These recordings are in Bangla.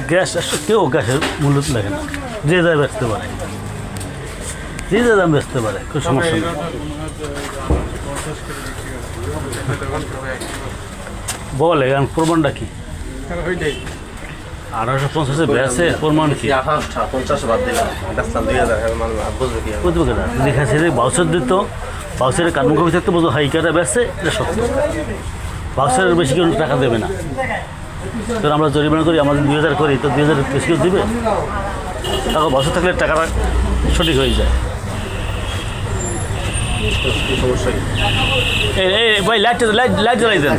গ্যাস কেউ গ্যাসের মূল্য লাগে না, যে যা বেচতে পারে, যে যা দাম বেচতে পারে, কোনো সমস্যা নেই। বলে এখন প্রমাণটা কি? 1850 বেচে, প্রমাণ কি? দেখাচ্ছে বাউচার দিত, বাউচারের কানুনকবি থাকতে বলতো হাইকাটা বেচছে, এটা সত্য। বাউচারের বেশি কেউ টাকা দেবে না। তো আমরা জরিমানা করি, আমাদের 2000 করি, তো 2000 বেশি কেউ দিবে? টাকা বছর থাকলে টাকাটা সঠিক হয়ে যায়। ভাই লাইট জ্বালাই দেন,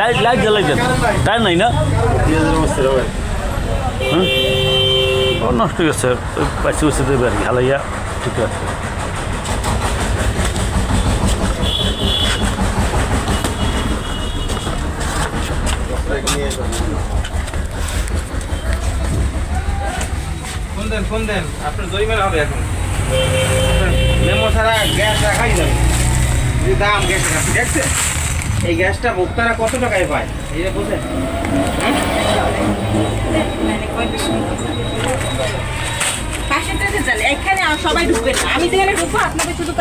লাইট জ্বালাই দেন, তাই নাই না? নষ্ট হয়ে গেছে, পাইছে বসে দেবে আর কি, হালাইয়া ঠিক আছে। ফোন দেন, আপনার জরিমানা হবে এখন। মেমো ছাড়া গ্যাস রাখাই যাবে। দাম গ্যাস দেখছে, এই গ্যাসটা ভোক্তারা কত টাকায় পায় এটা বোঝেন? এখানে সবাই ঢুকবেন না, আমি যেখানে ঢুকবো আপনাদের শুধু